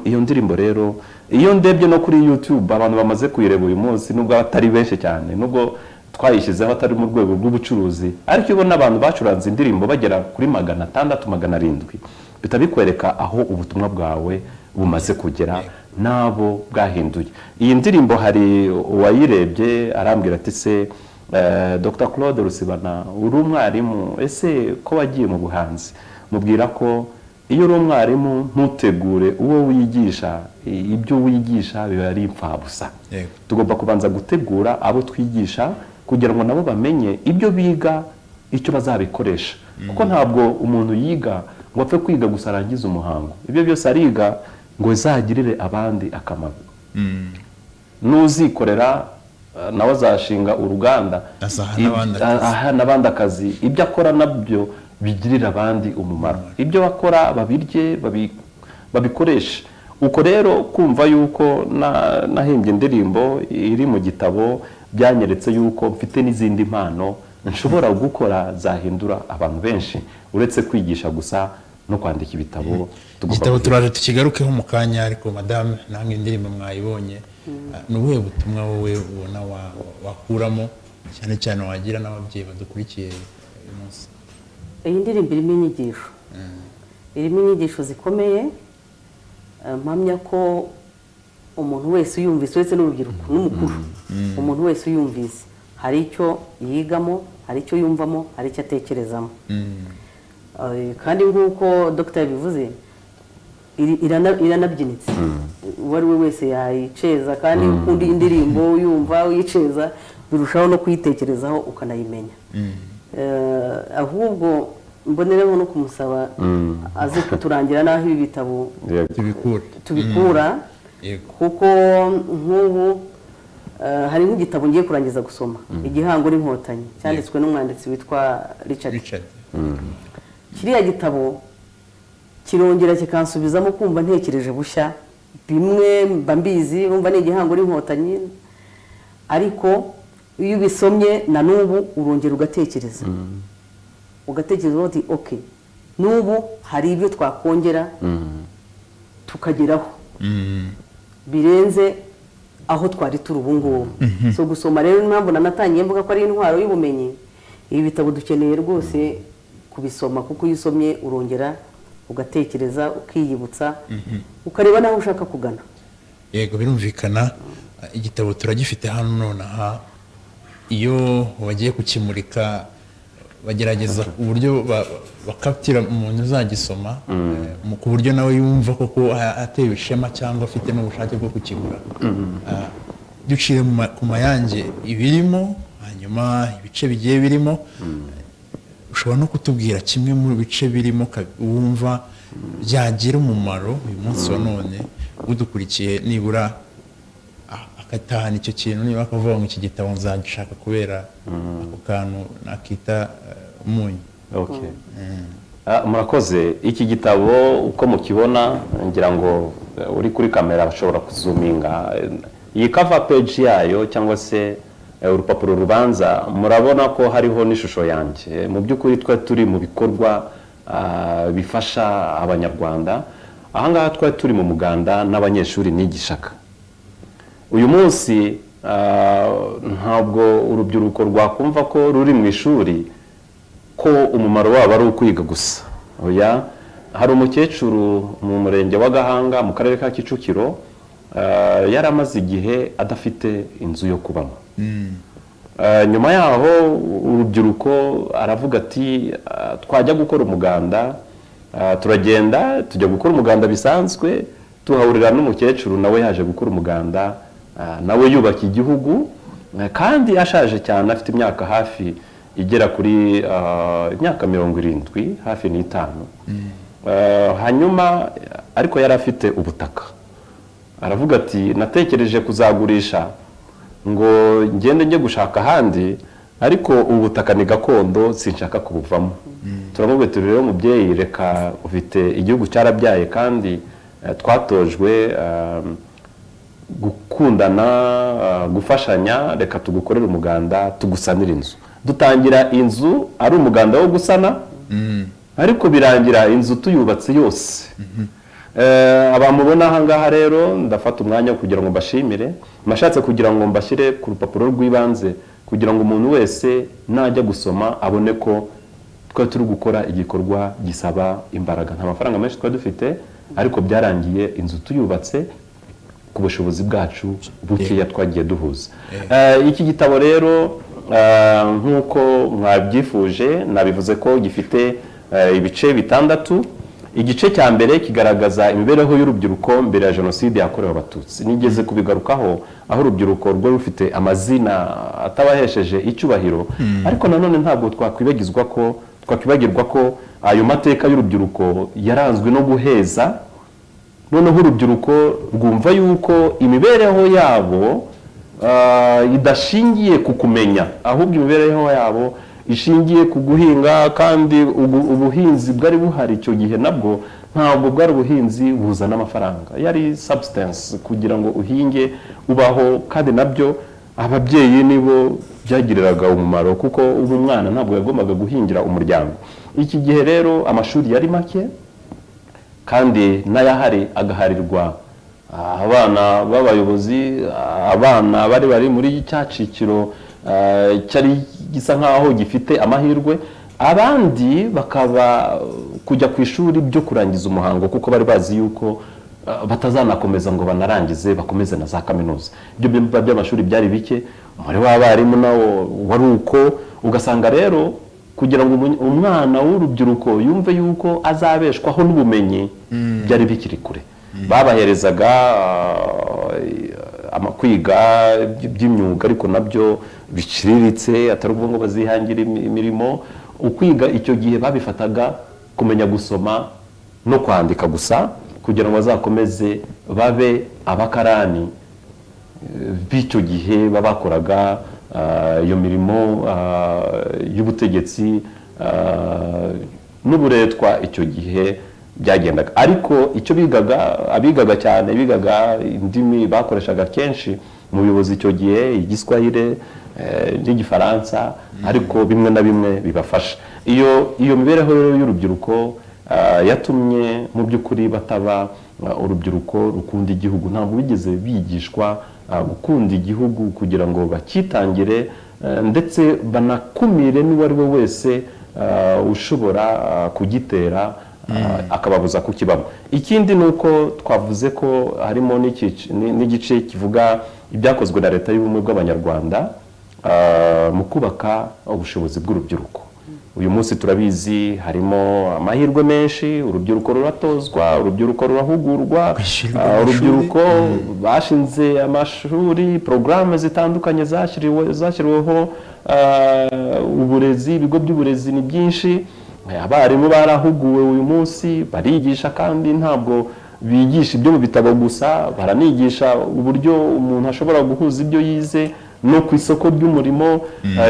Iyo ndirimbo rero iyo ndebye no kuri YouTube abantu bamaze kuyireba uyu munsi, nubwo atari benshi cyane, nubwo twayishyizeho atari mu rwego rw'ubucuruzi, ariko ibona abantu bacuranze indirimbo bagera kuri 600 700, bitabikwereka aho ubutumwa bwawe bumaze kugera nabo bwahinduye. Iyi ndirimbo hari uwayirebye arambwira ati se Dr Claude Rusibana uri umwarimu, ese ko wagiye mu buhanzi? Mubwira ko iyo uri umwarimu ntutegure uwo wigisha, ibyo wigisha biba ari impfabusa. Tugomba kubanza gutegura abo twigisha kugira ngo nabo bamenye ibyo biga icyo bazabikoresha, kuko ntabwo umuntu yiga ngo apfe kwiga gusa arangiza umuhango. Ibyo byose ariga ngo izagirire abandi akamaro. Nuzikorera nawe azashinga uruganda, aha n'abandi akazi, ibyo akora nabyo bigirira abandi umumaro. Ibyo bakora babirye babikoresha. Uko rero kumva yuko nahimbye indirimbo iri mu gitabo byanyeretse yuko mfite n'izindi mpano nshobora gukora zahindura abantu benshi, uretse kwigisha gusa no kwandika ibitabo. Igitabo turaje tukigarukeho mu kanya, ariko madame nange indirimbo mwayibonye, nubuhe butumwa wowe ubona wakuramo cyane cyane wagira n'ababyeyi badukurikiye uyu munsi? Iyi ndirimbo irimo inyigisho, irimo inyigisho zikomeye. Mpamya ko umuntu wese uyumvise, wese n'urubyiruko n'umukuru, umuntu wese uyumvise hari icyo yigamo, hari icyo yumvamo, hari icyo atekerezamo. Kandi nk'uko Dr yabivuze, iranabyinitse. Uwo ari we wese yayiceza, kandi ukunda indirimbo yumva uyiceza birushaho no kuyitekerezaho ukanayimenya. Ahubwo mbonereho no kumusaba aze kuturangira naho ibi bitabo tubikura, kuko nk'ubu hari nk'igitabo ngiye kurangiza gusoma, Igihango n'Inkotanyi, cyanditswe n'umwanditsi witwa Richard. Kiriya gitabo kirongera kikansubizamo kumva ntekereje bushya, bimwe mba mbizi, urumva ni Igihango n'Inkotanyi, ariko iyo ubisomye na n'ubu urongera ugatekereza, ugatekereza uti okay, n'ubu hari ibyo twakongera tukageraho birenze aho twari turi ubu ngubu. So gusoma rero impamvu nanatangiye mvuga ko ari intwaro y'ubumenyi. Ibi bitabo dukeneye rwose kubisoma, kuko iyo usomye urongera ugatekereza, ukiyibutsa, ukareba naho ushaka kugana. Yego, birumvikana. igitabo turagifite hano nonaha iyo wagiye kukimurika bagerageza uburyo bakaptira umuntu uzagisoma ku buryo nawe yumva koko atewe ishema cyangwa afite n'ubushake bwo kukigura. Ducire ku mayange ibirimo hanyuma ibice bigiye birimo, ushobora no kutubwira kimwe mu bice birimo wumva byagira umumaro uyu munsi wa none udukurikiye, nibura akatahana icyo kintu, niba akavuga ngo iki gitabo nzagishaka kubera ako kantu nakita umunyu. Okay. Murakoze. Iki gitabo uko mukibona ngira ngo uri kuri kamera bashobora kuzuminga iyi cover page yayo cyangwa se urupapuro rubanza, murabona ko hariho n'ishusho yanjye. Mu by'ukuri twe turi mu bikorwa bifasha abanyarwanda. Ahangaha twe turi mu muganda n'abanyeshuri nigishaga. Uyu munsi ntabwo urubyiruko rwakumva ko ruri mu ishuri ko umumaro wabo ari ukwiga gusa. Oya, hari umukecuru mu murenge wa Gahanga mu karere ka Kicukiro yari amaze igihe adafite inzu yo kubamo. Nyuma yaho urubyiruko aravuga ati twajya gukora umuganda, turagenda tujya gukora umuganda bisanzwe, tuhahurira n'umukecuru nawe yaje gukora umuganda, nawe yubaka igihugu kandi ashaje cyane, afite imyaka hafi igera kuri imyaka 70 hafi n'5. Hanyuma ariko yari afite ubutaka, aravuga ati natekereje kuzagurisha ngo ngende njye gushaka ahandi, ariko ubutaka ni gakondo sinshaka kubuvamo. Turamubwira tuti rero mubyeyi, reka ufite igihugu cyarabyaye kandi twatojwe gukundana, gufashanya, reka tugukorera umuganda tugusanira inzu. Dutangira inzu ari umuganda wo gusana, ariko birangira inzu tuyubatse yose. Abamubona ahangaha rero ndafata umwanya kugira ngo mbashimire. Mashatse kugira ngo mbashyire ku rupapuro rw'ibanze kugira ngo umuntu wese najya gusoma abone ko twe turi gukora igikorwa gisaba imbaraga. Nta mafaranga menshi twa dufite, ariko byarangiye inzu tuyubatse ku bushobozi bwacu bukeya twagiye duhuza. Iki gitabo rero nk'uko mwabyifuje nabivuze ko gifite ibice 6. Igice cya mbere kigaragaza imibereho y'urubyiruko mbere ya Jenoside yakorewe Abatutsi. Nigeze kubigarukaho aho urubyiruko rwo rufite amazina atabahesheje icyubahiro, ariko nanone ntabwo twakwibagirwa ko ayo mateka y'urubyiruko yaranzwe no guheza. Noneho urubyiruko rwumva yuko imibereho yabo idashingiye ku kumenya, ahubwo imibereho yabo ishingiye ku guhinga, kandi ubuhinzi bwari buhari icyo gihe nabwo ntabwo bwari ubuhinzi buzana amafaranga, yari substance kugira ngo uhinge ubaho, kandi nabyo ababyeyi nibo byagiriraga umumaro kuko ubu mwana ntabwo yagombaga guhingira umuryango. Iki gihe rero amashuri yari make kandi n'ayahari agaharirwa abana b'abayobozi, abana bari muri cyacikiro cyari gisa nkaho gifite amahirwe, abandi bakaba kujya ku ishuri byo kurangiza umuhango kuko bari bazi yuko batazanakomeza ngo banarangize bakomeze na za kaminuza. Ibyo byumba by'amashuri byari bike, umubare w'abarimu nawo wari uko. Ugasanga rero kugira ngo umwana w'urubyiruko yumve yuko azabeshwaho n'ubumenyi byari bikiri kure. Babaherezaga kwiga by'imyuga ariko nabyo biciriritse, atari ukuvuga ngo bazihangira imirimo. Ukwiga icyo gihe babifataga kumenya gusoma no kwandika gusa kugira ngo bazakomeze babe abakarani b'icyo gihe babakoraga iyo mirimo y'ubutegetsi n'uburetwa icyo gihe byagendaga. Ariko icyo abigaga cyane bigaga indimi bakoreshaga kenshi mu buyobozi icyo gihe, Igiswahili n'Igifaransa, ariko bimwe na bimwe bibafasha. Iyo mibereho y'urubyiruko yatumye mu by'ukuri bataba urubyiruko rukunda igihugu. Ntabwo bigeze bigishwa gukunda igihugu kugira ngo bakitangire ndetse banakumire n'uwo ari we wese ushobora kugitera akababuza kukibamo. Ikindi ni uko twavuze ko harimo n'igice kivuga ibyakozwe na leta y'ubumwe bw'abanyarwanda mu kubaka ubushobozi bw'urubyiruko. Uyu munsi turabizi harimo amahirwe menshi, urubyiruko ruratozwa, urubyiruko rurahugurwa, urubyiruko bashinze amashuri, porogaramu zitandukanye zashyiriweho uburezi, ibigo by'uburezi ni byinshi, abarimu barahuguwe uyu munsi barigisha, kandi ntabwo bigisha ibyo mu bitabo gusa, baranigisha uburyo umuntu ashobora guhuza ibyo yize no ku isoko ry'umurimo.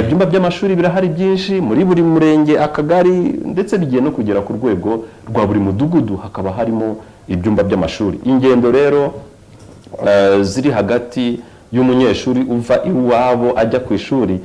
Ibyumba by'amashuri birahari byinshi muri buri murenge, akagari, ndetse bigiye no kugera ku rwego rwa buri mudugudu hakaba harimo ibyumba by'amashuri. Ingendo rero ziri hagati y'umunyeshuri uva iwabo ajya ku ishuri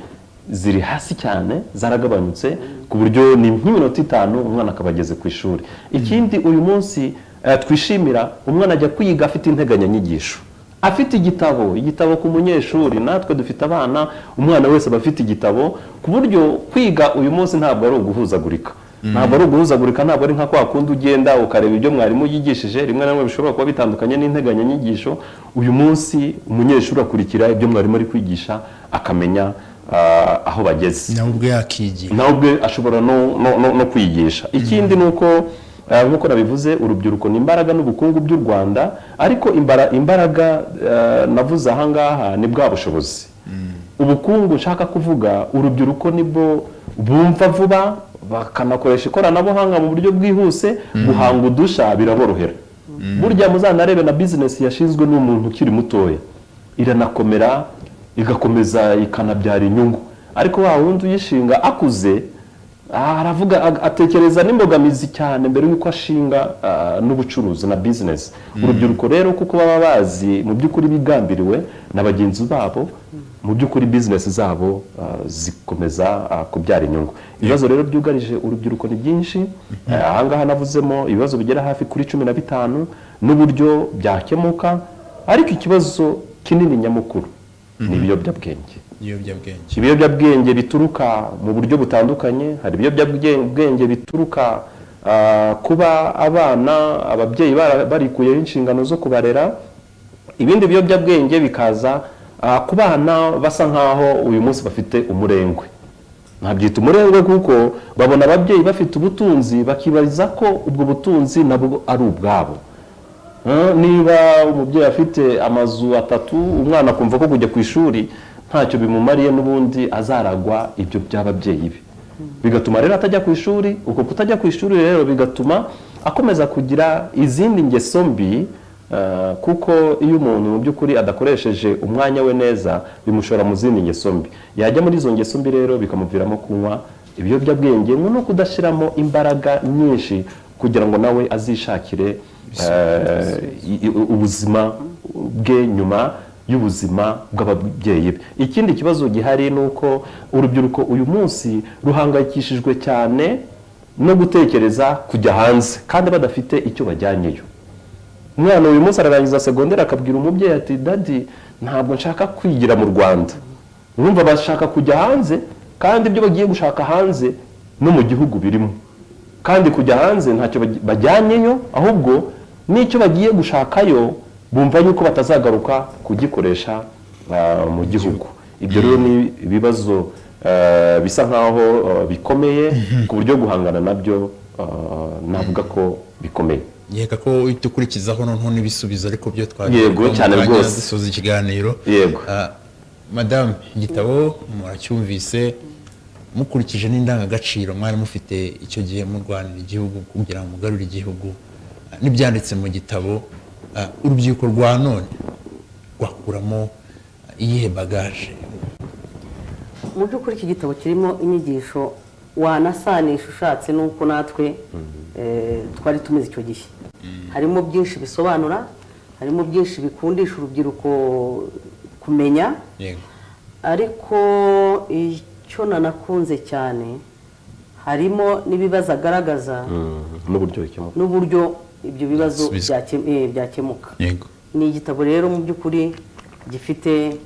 ziri hasi cyane, zaragabanutse ku buryo ni nk'iminota 5 umwana akaba ageze ku ishuri. Ikindi uyu munsi twishimira, umwana ajya kwiga afite integanyanyigisho, afite igitabo ku munyeshuri. Natwe dufite abana, umwana wese aba afite igitabo, ku buryo kwiga uyu munsi ntabwo ari uguhuzagurika. Ntabwo ari nka kwa kundi ugenda ukareba ibyo mwarimu yigishije, rimwe na rimwe bishobora kuba bitandukanye n'integanyanyigisho. Uyu munsi umunyeshuri akurikira ibyo mwarimu ari kwigisha, akamenya aho bageze, nawe ubwe yakigira, nawe ubwe ashobora no kwigisha. Ikindi ni uko nk'uko nabivuze, urubyiruko ni imbaraga n'ubukungu by'u Rwanda, ariko imbaraga navuze ahangaha ni bwa bushobozi. Ubukungu nshaka kuvuga, urubyiruko nibwo bumva vuba, bakanakoresha ikoranabuhanga mu buryo bwihuse, guhanga udusha biraborohera. Burya muzanarebe na business yashinzwe n'umuntu ukiri mutoya, iranakomera, igakomeza ikanabyara inyungu. Ariko wa wundi uyishinga akuze, aravuga atekereza n'imbogamizi cyane mbere y'uko ashinga n'ubucuruzi na business. Urubyiruko rero kuko baba bazi mu by'ukuri bigambiriwe na bagenzi babo, mu by'ukuri business zabo zikomeza kubyara inyungu. Ibibazo rero byugarije urubyiruko ni byinshi. Ahangaha navuzemo ibibazo bigera hafi kuri 15 n'uburyo byakemuka, ariko ikibazo kinini nyamukuru ni ibiyobyabwenge. Ibiyobyabwenge bituruka mu buryo butandukanye. Hari ibiyobyabwenge bituruka kuba ababyeyi barikuyeho inshingano zo kubarera. Ibindi biyobyabwenge bikaza ku bana basa nkaho uyu munsi bafite umurengwe. Ntabyita umurengwe kuko babona ababyeyi bafite ubutunzi, bakibaza ko ubwo butunzi nabwo ari ubwabo. Niba umubyeyi afite amazu 3, umwana kumva ko kujya ku ishuri ntacyo bimumariye, n'ubundi azaragwa ibyo by'ababyeyi be, bigatuma rero atajya ku ishuri. Uko kutajya ku ishuri rero bigatuma akomeza kugira izindi ngeso mbi, kuko iyo umuntu mu by'ukuri adakoresheje umwanya we neza, bimushora mu zindi ngeso mbi. Yajya muri izo ngeso mbi rero bikamuviramo kunywa ibiyobyabwenge no kudashyiramo imbaraga nyinshi kugira ngo nawe azishakire ubuzima bwe nyuma y'ubuzima bw'ababyeyi be. Ikindi kibazo gihari ni uko urubyiruko uyu munsi ruhangayikishijwe cyane no gutekereza kujya hanze kandi badafite icyo bajyanyeyo. Umwana uyu munsi ararangiza segonderi akabwira umubyeyi ati dadi ntabwo nshaka kwigira mu Rwanda. Urumva bashaka kujya hanze, kandi ibyo bagiye gushaka hanze no mu gihugu birimo, kandi kujya hanze ntacyo bajyanyeyo, ahubwo n'icyo bagiye gushakayo bumva yuko batazagaruka kugikoresha mu gihugu. Ibyo rero ni ibibazo bisa nkaho bikomeye ku buryo guhangana nabyo navuga ko bikomeye. Yeka ko itukurikizaho noneho n'ibisubizo, ariko byo twari yego cyane rwose dusoza ikiganiro. Yego madame, igitabo muracyumvise, mukurikije n'indangagaciro mwari mufite icyo gihe mu Rwanda igihugu kugira ngo mugarure igihugu, n'ibyanditse mu gitabo, urubyiruko rwa none rwakuramo iyihe bagaje? Mu by'ukuri iki gitabo kirimo inyigisho wanasanisha ushatse n'uko natwe twari tumeze icyo gihe. Harimo byinshi bisobanura, harimo byinshi bikundisha urubyiruko kumenya, ariko icyo nanakunze cyane harimo n'ibibazo agaragaza n'uburyo ibyo bibazo byakemuka. Ni igitabo rero mu by'ukuri gifite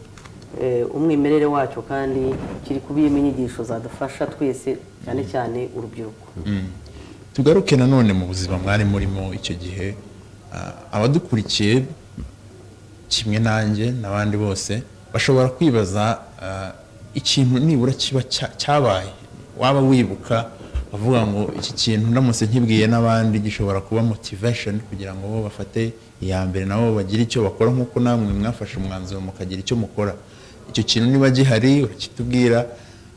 umwimerere wacyo, kandi kiri kubiyemo inyigisho zadufasha twese, cyane cyane urubyiruko. Tugaruke nanone mu buzima mwari murimo icyo gihe, abadukurikiye kimwe nanjye n'abandi bose bashobora kwibaza ikintu nibura kiba cyabaye waba wibuka avuga ngo iki kintu ndamutse nkibwiye n'abandi gishobora kuba motivation kugira ngo bo bafate iya mbere nabo bagire icyo bakora nk'uko namwe mwafashe umwanzuro mukagira icyo mukora. Icyo kintu niba gihari urakitubwira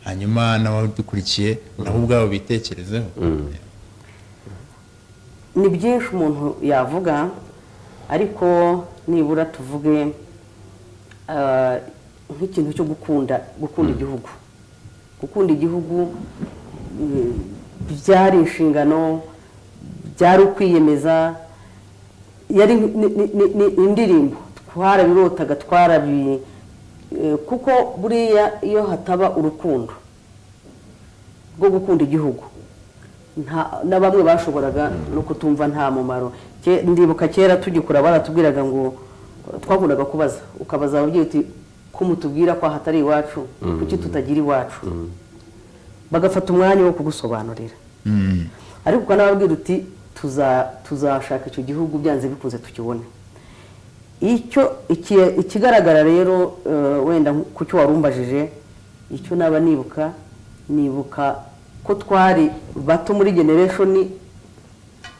hanyuma n'abadukurikiye nabo ubwabo bitekerezeho. Ni byinshi umuntu yavuga ariko nibura tuvuge nk'ikintu cyo gukunda igihugu. Gukunda igihugu byari inshingano, byari ukwiyemeza, yari indirimbo twarabirotaga kuko buriya iyo hataba urukundo rwo gukunda igihugu na bamwe bashoboraga no kutumva nta mumaro. Ndibuka kera tugikura baratubwiraga ngo twakundaga kubaza ukabaza ababyeyi uti ko mutubwira ko hatari iwacu kuki tutagira iwacu, bagafata umwanya wo kugusobanurira. Ariko ukanababwira uti tuzashaka icyo gihugu byanze bikunze tukibone. Ikigaragara rero wenda ku cyo warumbajije, icyo naba nibuka ko twari bato muri generation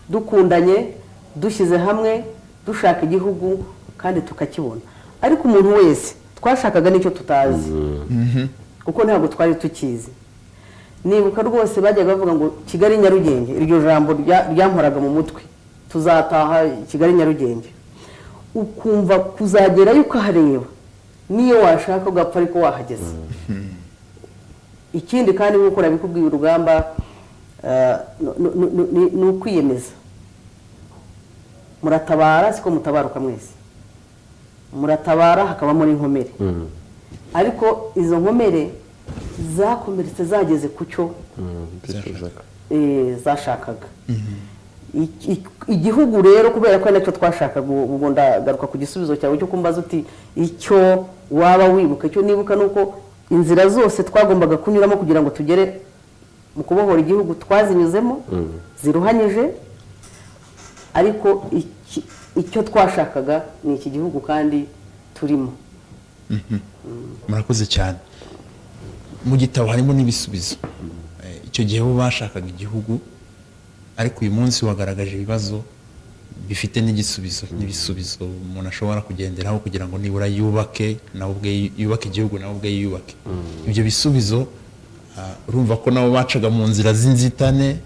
dukundanye, dushyize hamwe, dushaka igihugu kandi tukakibona. Ariko umuntu wese twashakaga n'icyo tutazi kuko ntabwo twari tukizi. Nibuka rwose bajyaga bavuga ngo Kigali Nyarugenge, iryo jambo ryamporaga mu mutwe, tuzataha Kigali Nyarugenge. Ukumva kuzagerayo ukahareba niyo washaka ugapfa ariko wahageze. Ikindi kandi nk'uko nabikubwiye urugamba ni ukwiyemeza. Muratabara siko mutabaruka mwese, muratabara hakabamo n'inkomere. Ariko izo nkomere zakomeretse zageze ku cyo zashakaga. Igihugu rero kubera ko nacyo twashakaga, ubwo ndagaruka ku gisubizo cyawe cyo kumbaza uti icyo waba wibuka. Icyo nibuka nuko inzira zose twagombaga kunyuramo kugira ngo tugere mu kubohora igihugu twazinyuzemo ziruhanyije, ariko icyo twashakaga ni iki gihugu kandi turimo. Murakoze cyane. Mu gitabo harimo n'ibisubizo. Icyo gihe bo bashakaga igihugu, ariko uyu munsi wagaragaje ibibazo bifite n'ibisubizo umuntu ashobora kugenderaho kugira ngo nibura yubake igihugu nawe ubwe yubake. Ibyo bisubizo urumva ko nabo bacaga mu nzira z'inzitane,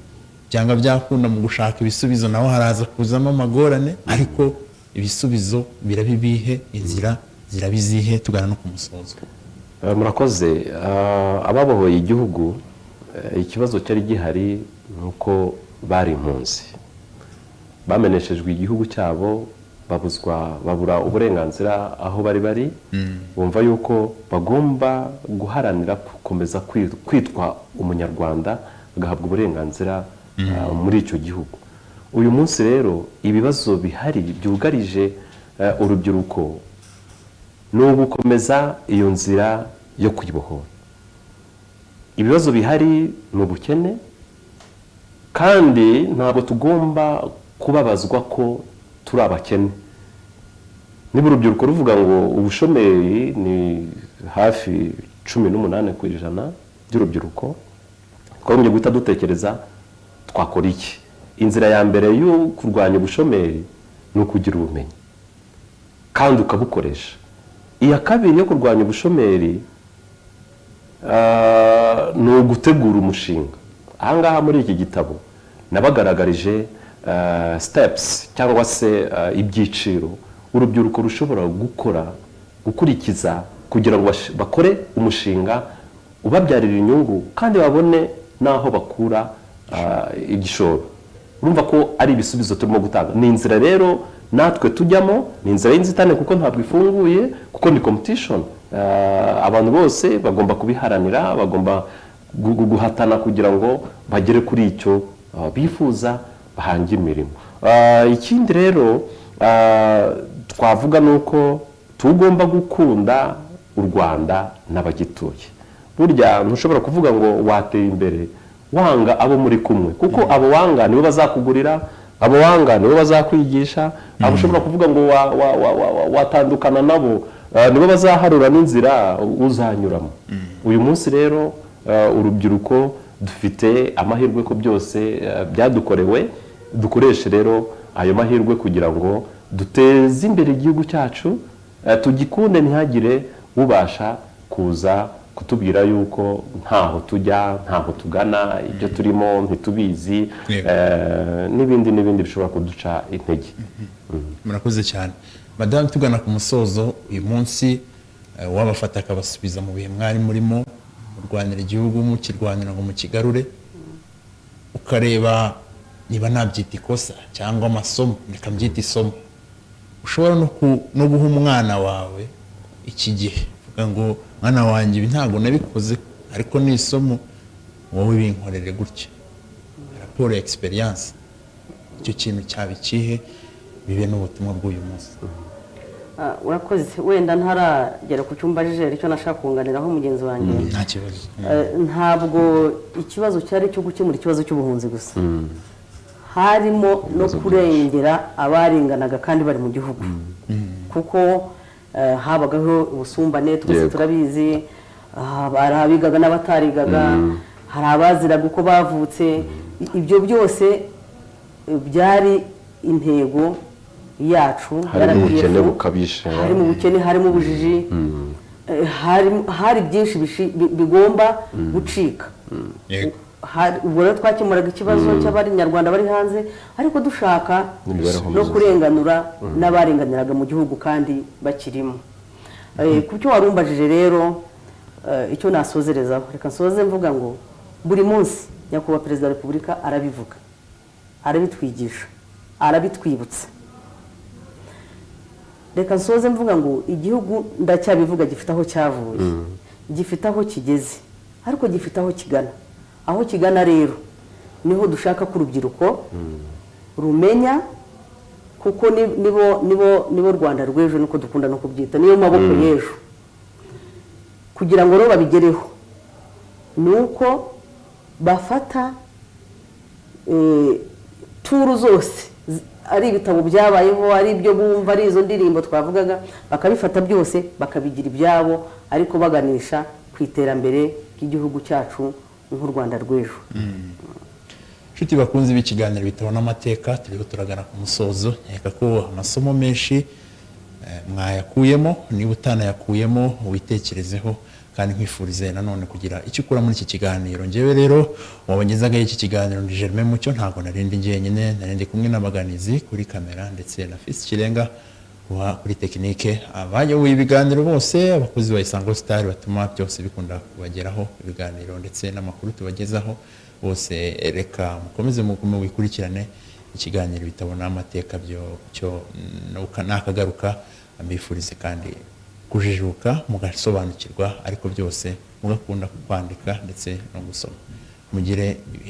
cyangwa byakunda mu gushaka ibisubizo naho haraza kuzamo amagorane, ariko ibisubizo birabibihe, inzira zirabizihe, tugana no ku musozo. Murakoze. Ababohoye igihugu, ikibazo cyari gihari nuko bari impunzi, bameneshejwe igihugu cyabo, babura uburenganzira aho bari, bumva yuko bagomba guharanira gukomeza kwitwa umunyarwanda, bagahabwa uburenganzira muri icyo gihugu. Uyu munsi rero ibibazo bihari byugarije urubyiruko ni ugukomeza iyo nzira yo kwibohora. Ibibazo bihari ni ubukene, kandi ntabwo tugomba kubabazwa ko turi abakene. Niba urubyiruko ruvuga ngo ubushomeri ni hafi 18% by'urubyiruko, twagombye guhita dutekereza twakora iki. Inzira ya mbere yo kurwanya ubushomeri ni ukugira ubumenyi kandi ukabukoresha. Iya kabiri yo kurwanya ubushomeri ni ugutegura umushinga. Ahangaha muri iki gitabo nabagaragarije steps cyangwa se ibyiciro urubyiruko rushobora gukurikiza kugira ngo bakore umushinga ubabyarira inyungu kandi babone naho bakura igishoro. Urumva ko ari ibisubizo turimo gutanga. Ni inzira rero natwe tujyamo, ni inzira y'inzitane kuko ntabwo ifunguye, kuko ni competition. Abantu bose bagomba kubiharanira, bagomba guhatana kugira ngo bagere kuri icyo bifuza, bahangira imirimo. Ikindi rero twavuga nuko tugomba gukunda u Rwanda n'abagituye. Burya ntushobora kuvuga ngo wateye imbere wanga abo muri kumwe, kuko abo wanga nibo bazakugurira abo wanga nibo bazakwigisha, abo ushobora kuvuga ngo watandukana nabo nibo bazaharura n'inzira uzanyuramo. Uyu munsi rero urubyiruko dufite amahirwe ko byose byadukorewe, dukoreshe rero ayo mahirwe kugira ngo duteze imbere igihugu cyacu, tugikunde, ntihagire ubasha kuza kutubwira yuko ntaho tujya, ntaho tugana, ibyo turimo ntitubizi, n'ibindi bishobora kuduca intege. Murakoze cyane madame. Tugana ku musozo, uyu munsi wabafata akabasubiza mu bihe mwari murimo murwanira igihugu, mukirwanira ngo mukigarure, ukareba niba nabyita ikosa cyangwa amasomo, reka mbyita isomo ushobora no guha umwana wawe iki gihe, uvuga ngo mwana wanjye ibi ntabwo nabikoze ariko ni isomo, wowe binkorere gutya, raporo ya experience, icyo kintu cyaba ikihe, bibe n'ubutumwa bw'uyu munsi. Urakoze, wenda ntaragera ku cyumba jije icyo nashaka kunganiraho mugenzi wanjye. Nta kibazo. Ntabwo ikibazo cyari cyo gukemura ikibazo cy'ubuhunzi gusa, harimo no kurengera abarenganaga kandi bari mu gihugu, kuko habagaho ubusumbane, twese turabizi, hari abigaga n'abatarigaga, hari abaziraga uko bavutse, ibyo byose byari intego yacu. Harimo ubukene bukabije, harimo ubukene, harimo ubujiji, hari byinshi bigomba gucika. Ubwo rero twakemuraga ikibazo cy'abanyarwanda bari hanze, ariko dushaka no kurenganura n'abarenganiraga mu gihugu kandi bakirimo. Ku cyo warumbajije rero, icyo nasozerezaho, reka nsoze mvuga ngo buri munsi nyakubahwa Perezida wa Repubulika arabivuga, arabitwigisha, arabitwibutsa. Reka nsoze mvuga ngo igihugu ndacyabivuga gifite aho cyavuye, gifite aho kigeze, ariko gifite aho kigana. Aho kigana rero niho dushaka ko urubyiruko rumenya, kuko nibo Rwanda rw'ejo, niko dukunda no kubyita, niyo maboko y'ejo. Kugira ngo rero babigereho nuko bafata turu zose, ari ibitabo byabayeho, ari ibyo bumva, ari izo ndirimbo twavugaga, bakabifata byose bakabigira ibyabo, ariko baganisha ku iterambere ry'igihugu cyacu nk'u Rwanda rw'ejo. Nshuti bakunze b'ikiganiro Ibitabo n'Amateka, turiho turagana ku musozo. Nkeka ko amasomo menshi mwayakuyemo, niba utanayakuyemo witekerezeho, kandi nkwifurize nanone kugira icyo ukura muri iki kiganiro. Njyewe rero wabagezagaho iki kiganiro ndi Germain Mucyo, ntabwo narindi njyenyine, narindi kumwe n'abaganizi kuri kamera ndetse na Fils Kirenga kuri tekinike. Abayoboye ibiganiro bose, abakozi ba Isango Star batuma byose bikunda kubageraho, ibiganiro ndetse n'amakuru tubagezaho bose. Reka mukomeze mugume wikurikirane ikiganiro Ibitabo n'Amateka, byo nakagaruka, ambifurize kandi kujijuka, mugasobanukirwa, ariko byose mugakunda kwandika ndetse no gusoma. Mugire ibihe